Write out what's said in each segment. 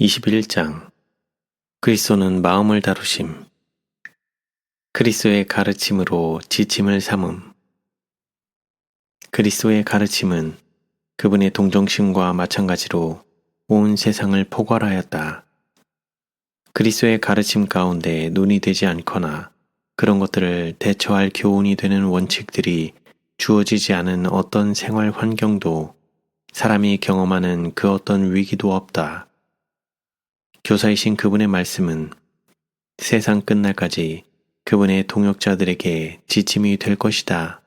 21장 그리스도는 마음을 다루심. 그리스도의 가르침으로 지침을 삼음. 그리스도의 가르침은 그분의 동정심과 마찬가지로 온 세상을 포괄하였다. 그리스도의 가르침 가운데 논의되지 않거나 그런 것들을 대처할 교훈이 되는 원칙들이 주어지지 않은 어떤 생활 환경도 사람이 경험하는 그 어떤 위기도 없다. 교사이신 그분의 말씀은 세상 끝날까지 그분의 동역자들에게 지침이 될 것이다.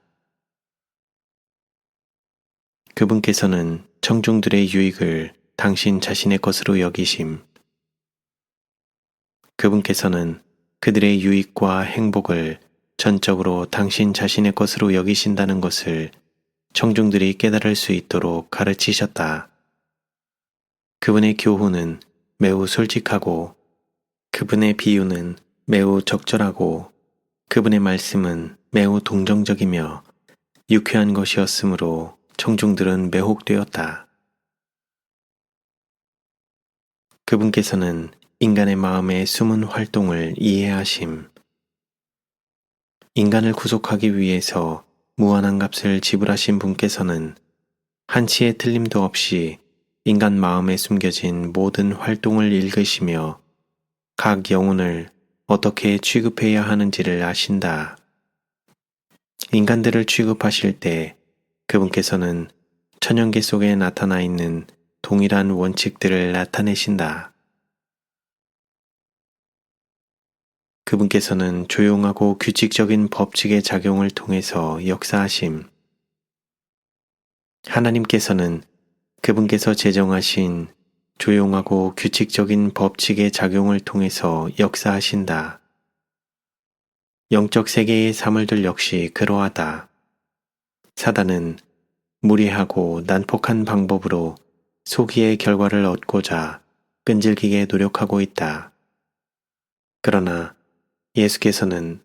그분께서는 청중들의 유익을 당신 자신의 것으로 여기심. 그분께서는 그들의 유익과 행복을 전적으로 당신 자신의 것으로 여기신다는 것을 청중들이 깨달을 수 있도록 가르치셨다. 그분의 교훈은 매우 솔직하고 그분의 비유는 매우 적절하고 그분의 말씀은 매우 동정적이며 유쾌한 것이었으므로 청중들은 매혹되었다. 그분께서는 인간의 마음의 숨은 활동을 이해하심. 인간을 구속하기 위해서 무한한 값을 지불하신 분께서는 한치의 틀림도 없이 인간 마음에 숨겨진 모든 활동을 읽으시며 각 영혼을 어떻게 취급해야 하는지를 아신다. 인간들을 취급하실 때 그분께서는 천연계 속에 나타나 있는 동일한 원칙들을 나타내신다. 그분께서는 조용하고 규칙적인 법칙의 작용을 통해서 역사하심. 하나님께서는 그분께서 제정하신 조용하고 규칙적인 법칙의 작용을 통해서 역사하신다. 영적 세계의 사물들 역시 그러하다. 사단은 무리하고 난폭한 방법으로 소기의 결과를 얻고자 끈질기게 노력하고 있다. 그러나 예수께서는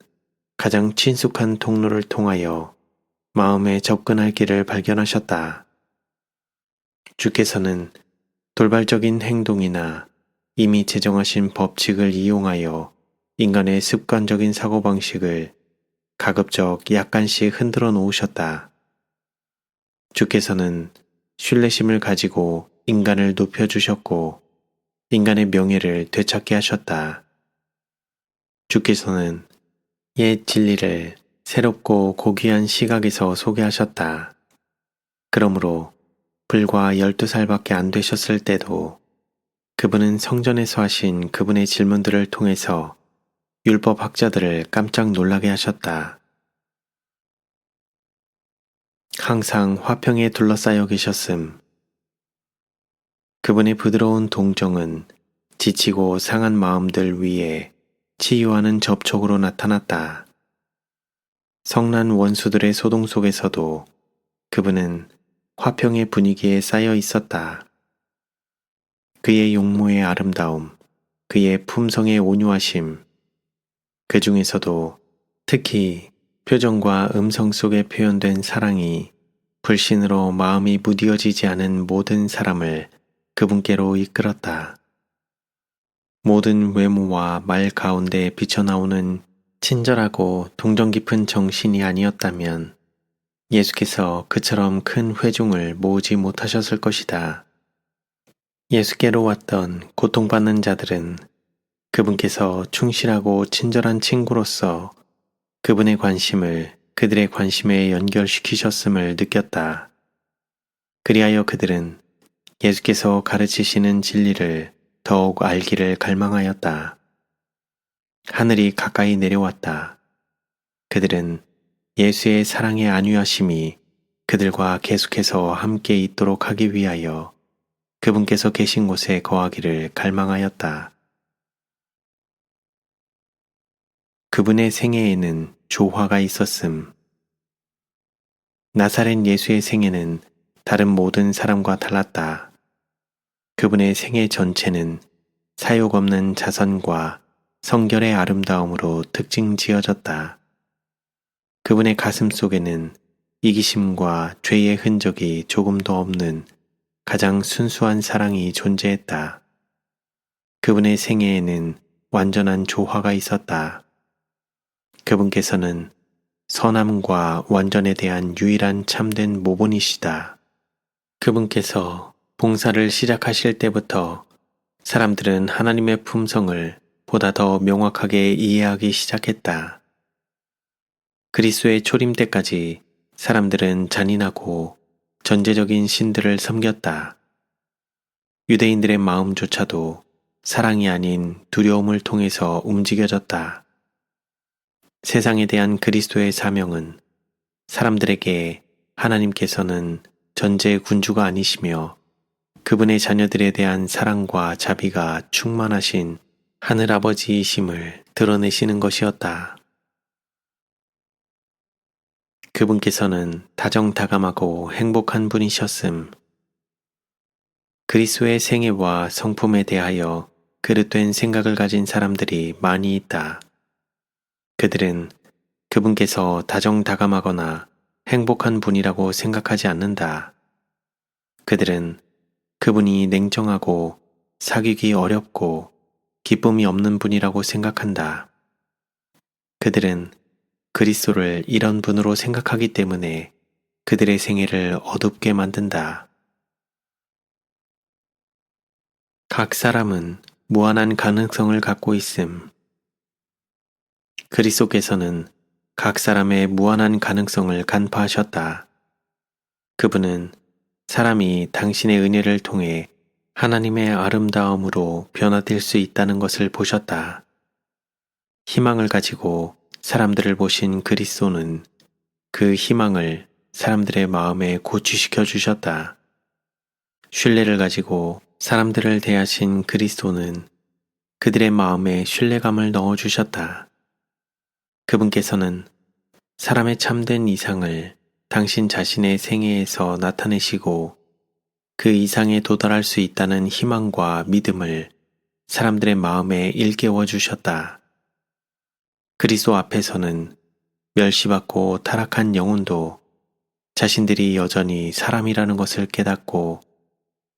가장 친숙한 통로를 통하여 마음에 접근할 길을 발견하셨다. 주께서는 돌발적인 행동이나 이미 제정하신 법칙을 이용하여 인간의 습관적인 사고방식을 가급적 약간씩 흔들어 놓으셨다. 주께서는 신뢰심을 가지고 인간을 높여주셨고 인간의 명예를 되찾게 하셨다. 주께서는 옛 진리를 새롭고 고귀한 시각에서 소개하셨다. 그러므로 불과 12살밖에 안 되셨을 때도 그분은 성전에서 하신 그분의 질문들을 통해서 율법학자들을 깜짝 놀라게 하셨다. 항상 화평에 둘러싸여 계셨음. 그분의 부드러운 동정은 지치고 상한 마음들 위에 치유하는 접촉으로 나타났다. 성난 원수들의 소동 속에서도 그분은 화평의 분위기에 쌓여 있었다. 그의 용모의 아름다움, 그의 품성의 온유하심, 그 중에서도 특히 표정과 음성 속에 표현된 사랑이 불신으로 마음이 무뎌지지 않은 모든 사람을 그분께로 이끌었다. 모든 외모와 말 가운데 비쳐나오는 친절하고 동정 깊은 정신이 아니었다면 예수께서 그처럼 큰 회중을 모으지 못하셨을 것이다. 예수께로 왔던 고통받는 자들은 그분께서 충실하고 친절한 친구로서 그분의 관심을 그들의 관심에 연결시키셨음을 느꼈다. 그리하여 그들은 예수께서 가르치시는 진리를 더욱 알기를 갈망하였다. 하늘이 가까이 내려왔다. 그들은 예수의 사랑의 안위하심이 그들과 계속해서 함께 있도록 하기 위하여 그분께서 계신 곳에 거하기를 갈망하였다. 그분의 생애에는 조화가 있었음. 나사렛 예수의 생애는 다른 모든 사람과 달랐다. 그분의 생애 전체는 사욕 없는 자선과 성결의 아름다움으로 특징 지어졌다. 그분의 가슴 속에는 이기심과 죄의 흔적이 조금도 없는 가장 순수한 사랑이 존재했다. 그분의 생애에는 완전한 조화가 있었다. 그분께서는 선함과 완전에 대한 유일한 참된 모본이시다. 그분께서 봉사를 시작하실 때부터 사람들은 하나님의 품성을 보다 더 명확하게 이해하기 시작했다. 그리스도의 초림 때까지 사람들은 잔인하고 전제적인 신들을 섬겼다. 유대인들의 마음조차도 사랑이 아닌 두려움을 통해서 움직여졌다. 세상에 대한 그리스도의 사명은 사람들에게 하나님께서는 전제 군주가 아니시며 그분의 자녀들에 대한 사랑과 자비가 충만하신 하늘아버지이심을 드러내시는 것이었다. 그분께서는 다정다감하고 행복한 분이셨음. 그리스도의 생애와 성품에 대하여 그릇된 생각을 가진 사람들이 많이 있다. 그들은 그분께서 다정다감하거나 행복한 분이라고 생각하지 않는다. 그들은 그분이 냉정하고 사귀기 어렵고 기쁨이 없는 분이라고 생각한다. 그들은 그리스도를 이런 분으로 생각하기 때문에 그들의 생애를 어둡게 만든다. 각 사람은 무한한 가능성을 갖고 있음. 그리스도께서는 각 사람의 무한한 가능성을 간파하셨다. 그분은 사람이 당신의 은혜를 통해 하나님의 아름다움으로 변화될 수 있다는 것을 보셨다. 희망을 가지고 사람들을 보신 그리스도는 그 희망을 사람들의 마음에 고취시켜 주셨다. 신뢰를 가지고 사람들을 대하신 그리스도는 그들의 마음에 신뢰감을 넣어주셨다. 그분께서는 사람의 참된 이상을 당신 자신의 생애에서 나타내시고 그 이상에 도달할 수 있다는 희망과 믿음을 사람들의 마음에 일깨워 주셨다. 그리스도 앞에서는 멸시받고 타락한 영혼도 자신들이 여전히 사람이라는 것을 깨닫고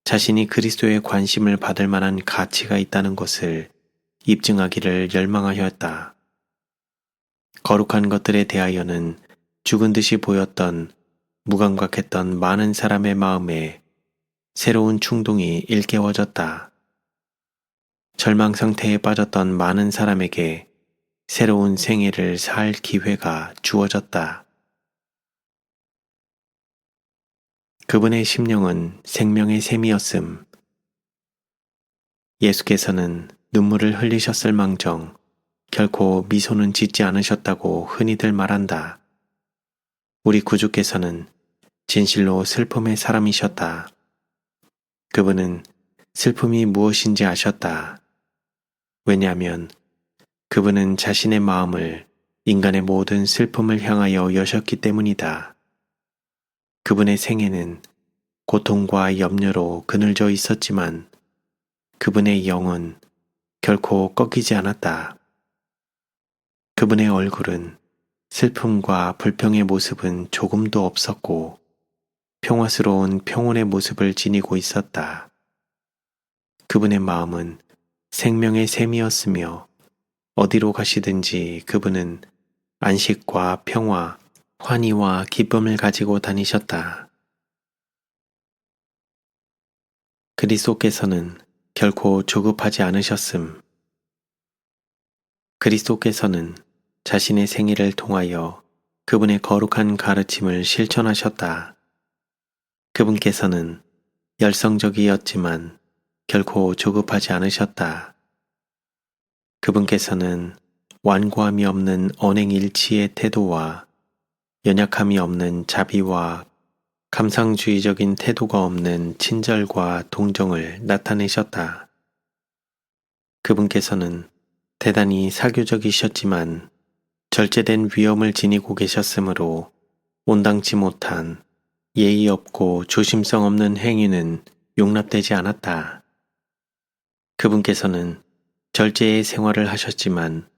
자신이 그리스도의 관심을 받을 만한 가치가 있다는 것을 입증하기를 열망하였다. 거룩한 것들에 대하여는 죽은 듯이 보였던 무감각했던 많은 사람의 마음에 새로운 충동이 일깨워졌다. 절망 상태에 빠졌던 많은 사람에게 새로운 생애를 살 기회가 주어졌다. 그분의 심령은 생명의 샘이었음. 예수께서는 눈물을 흘리셨을 망정 결코 미소는 짓지 않으셨다고 흔히들 말한다. 우리 구주께서는 진실로 슬픔의 사람이셨다. 그분은 슬픔이 무엇인지 아셨다. 왜냐하면 그분은 자신의 마음을 인간의 모든 슬픔을 향하여 여셨기 때문이다. 그분의 생애는 고통과 염려로 그늘져 있었지만 그분의 영은 결코 꺾이지 않았다. 그분의 얼굴은 슬픔과 불평의 모습은 조금도 없었고 평화스러운 평온의 모습을 지니고 있었다. 그분의 마음은 생명의 샘이었으며 어디로 가시든지 그분은 안식과 평화, 환희와 기쁨을 가지고 다니셨다. 그리스도께서는 결코 조급하지 않으셨음. 그리스도께서는 자신의 생애를 통하여 그분의 거룩한 가르침을 실천하셨다. 그분께서는 열성적이었지만 결코 조급하지 않으셨다. 그분께서는 완고함이 없는 언행일치의 태도와 연약함이 없는 자비와 감상주의적인 태도가 없는 친절과 동정을 나타내셨다. 그분께서는 대단히 사교적이셨지만 절제된 위엄을 지니고 계셨으므로 온당치 못한 예의 없고 조심성 없는 행위는 용납되지 않았다. 그분께서는 절제의 생활을 하셨지만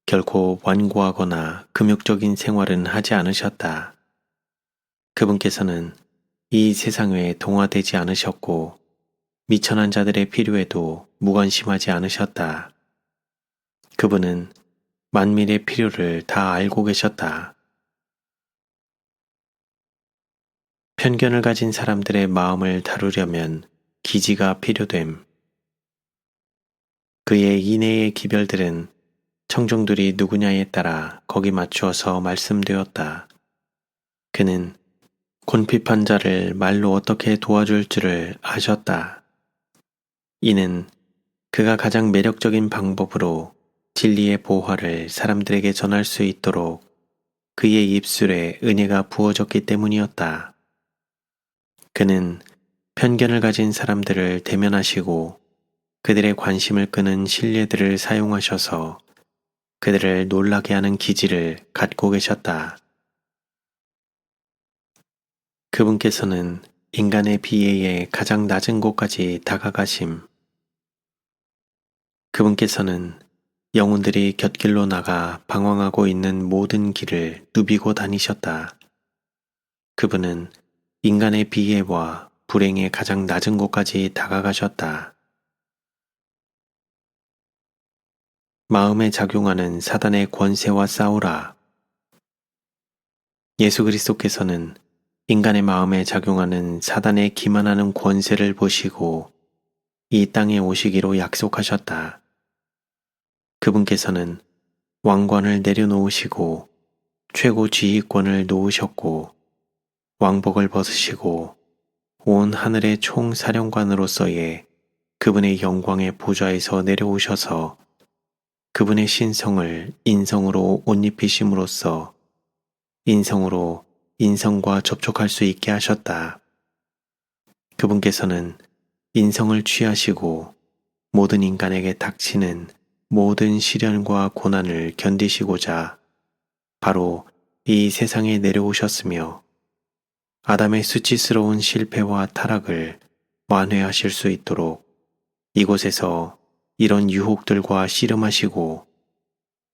결코 완고하거나 금욕적인 생활은 하지 않으셨다. 그분께서는 이 세상에 동화되지 않으셨고 미천한 자들의 필요에도 무관심하지 않으셨다. 그분은 만민의 필요를 다 알고 계셨다. 편견을 가진 사람들의 마음을 다루려면 기지가 필요됨. 그의 인애의 기별들은 청중들이 누구냐에 따라 거기 맞추어서 말씀되었다. 그는 곤핍한 자를 말로 어떻게 도와줄 줄을 아셨다. 이는 그가 가장 매력적인 방법으로 진리의 보화를 사람들에게 전할 수 있도록 그의 입술에 은혜가 부어졌기 때문이었다. 그는 편견을 가진 사람들을 대면하시고 그들의 관심을 끄는 신뢰들을 사용하셔서 그들을 놀라게 하는 기질을 갖고 계셨다. 그분께서는 인간의 비애에 가장 낮은 곳까지 다가가심. 그분께서는 영혼들이 곁길로 나가 방황하고 있는 모든 길을 누비고 다니셨다. 그분은 인간의 비애와 불행의 가장 낮은 곳까지 다가가셨다. 마음에 작용하는 사단의 권세와 싸우라. 예수 그리스도께서는 인간의 마음에 작용하는 사단의 기만하는 권세를 보시고 이 땅에 오시기로 약속하셨다. 그분께서는 왕관을 내려놓으시고 최고 지휘권을 놓으셨고 왕복을 벗으시고 온 하늘의 총사령관으로서의 그분의 영광의 보좌에서 내려오셔서 그분의 신성을 인성으로 옷 입히심으로써 인성으로 인성과 접촉할 수 있게 하셨다. 그분께서는 인성을 취하시고 모든 인간에게 닥치는 모든 시련과 고난을 견디시고자 바로 이 세상에 내려오셨으며 아담의 수치스러운 실패와 타락을 완회하실 수 있도록 이곳에서 이런 유혹들과 씨름하시고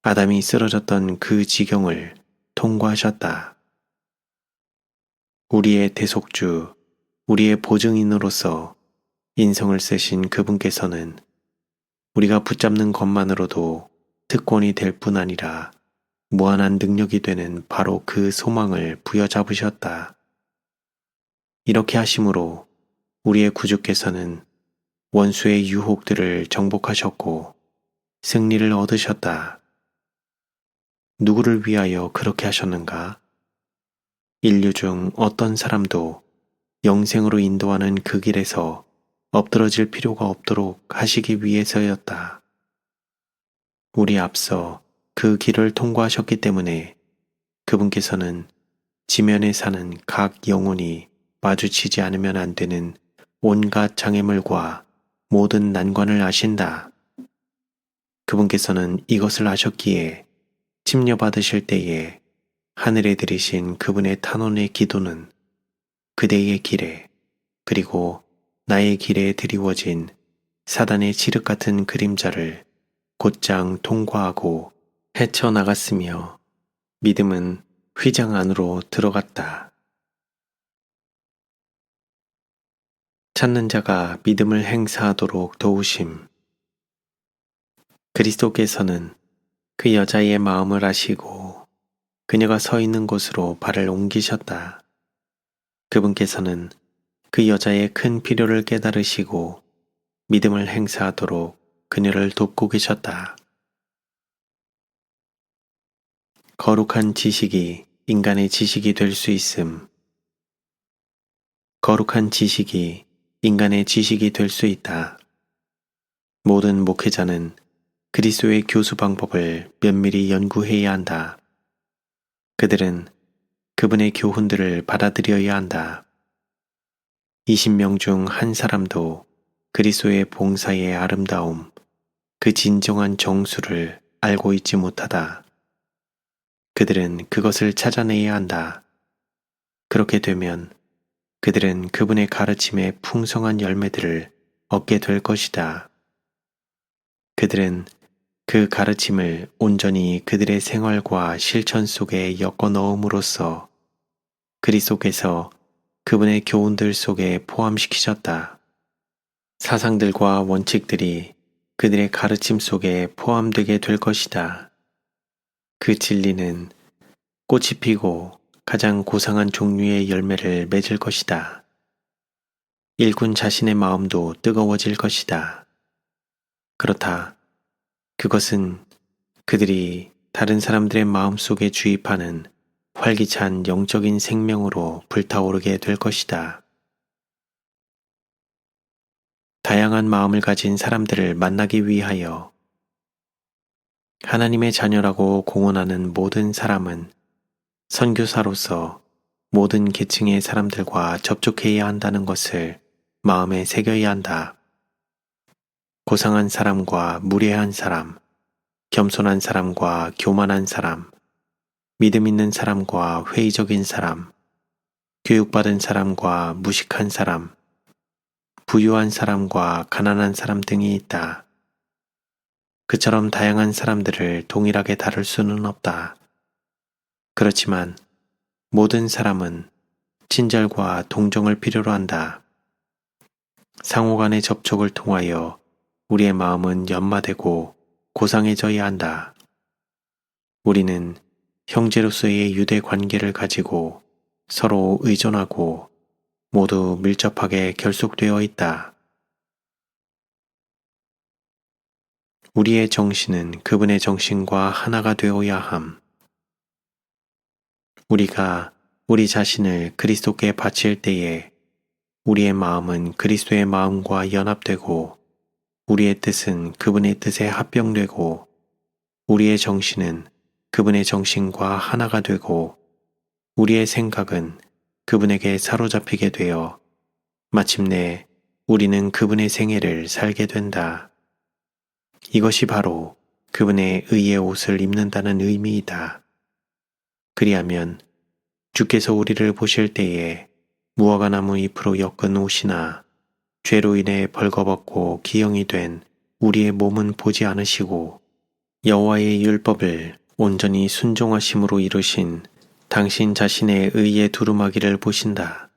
아담이 쓰러졌던 그 지경을 통과하셨다. 우리의 대속주, 우리의 보증인으로서 인성을 쓰신 그분께서는 우리가 붙잡는 것만으로도 특권이 될 뿐 아니라 무한한 능력이 되는 바로 그 소망을 부여잡으셨다. 이렇게 하심으로 우리의 구주께서는 원수의 유혹들을 정복하셨고 승리를 얻으셨다. 누구를 위하여 그렇게 하셨는가? 인류 중 어떤 사람도 영생으로 인도하는 그 길에서 엎드러질 필요가 없도록 하시기 위해서였다. 우리 앞서 그 길을 통과하셨기 때문에 그분께서는 지면에 사는 각 영혼이 마주치지 않으면 안 되는 온갖 장애물과 모든 난관을 아신다. 그분께서는 이것을 아셨기에 침려받으실 때에 하늘에 들이신 그분의 탄원의 기도는 그대의 길에 그리고 나의 길에 드리워진 사단의 칠흑 같은 그림자를 곧장 통과하고 헤쳐나갔으며 믿음은 휘장 안으로 들어갔다. 찾는 자가 믿음을 행사하도록 도우심. 그리스도께서는 그 여자의 마음을 아시고 그녀가 서 있는 곳으로 발을 옮기셨다. 그분께서는 그 여자의 큰 필요를 깨달으시고 믿음을 행사하도록 그녀를 돕고 계셨다. 거룩한 지식이 인간의 지식이 될 수 있음. 거룩한 지식이 인간의 지식이 될 수 있다. 모든 목회자는 그리스도의 교수 방법을 면밀히 연구해야 한다. 그들은 그분의 교훈들을 받아들여야 한다. 20명 중 한 사람도 그리스도의 봉사의 아름다움, 그 진정한 정수를 알고 있지 못하다. 그들은 그것을 찾아내야 한다. 그렇게 되면 그들은 그분의 가르침의 풍성한 열매들을 얻게 될 것이다. 그들은 그 가르침을 온전히 그들의 생활과 실천 속에 엮어 넣음으로써 그리스도께서 그분의 교훈들 속에 포함시키셨다. 사상들과 원칙들이 그들의 가르침 속에 포함되게 될 것이다. 그 진리는 꽃이 피고 가장 고상한 종류의 열매를 맺을 것이다. 일꾼 자신의 마음도 뜨거워질 것이다. 그렇다. 그것은 그들이 다른 사람들의 마음 속에 주입하는 활기찬 영적인 생명으로 불타오르게 될 것이다. 다양한 마음을 가진 사람들을 만나기 위하여 하나님의 자녀라고 공언하는 모든 사람은 선교사로서 모든 계층의 사람들과 접촉해야 한다는 것을 마음에 새겨야 한다. 고상한 사람과 무례한 사람, 겸손한 사람과 교만한 사람, 믿음 있는 사람과 회의적인 사람, 교육받은 사람과 무식한 사람, 부유한 사람과 가난한 사람 등이 있다. 그처럼 다양한 사람들을 동일하게 다룰 수는 없다. 그렇지만 모든 사람은 친절과 동정을 필요로 한다. 상호 간의 접촉을 통하여 우리의 마음은 연마되고 고상해져야 한다. 우리는 형제로서의 유대 관계를 가지고 서로 의존하고 모두 밀접하게 결속되어 있다. 우리의 정신은 그분의 정신과 하나가 되어야 함. 우리가 우리 자신을 그리스도께 바칠 때에 우리의 마음은 그리스도의 마음과 연합되고 우리의 뜻은 그분의 뜻에 합병되고 우리의 정신은 그분의 정신과 하나가 되고 우리의 생각은 그분에게 사로잡히게 되어 마침내 우리는 그분의 생애를 살게 된다. 이것이 바로 그분의 의의 옷을 입는다는 의미이다. 그리하면 주께서 우리를 보실 때에 무화과 나무 잎으로 엮은 옷이나 죄로 인해 벌거벗고 기형이 된 우리의 몸은 보지 않으시고 여호와의 율법을 온전히 순종하심으로 이루신 당신 자신의 의의 두루마기를 보신다.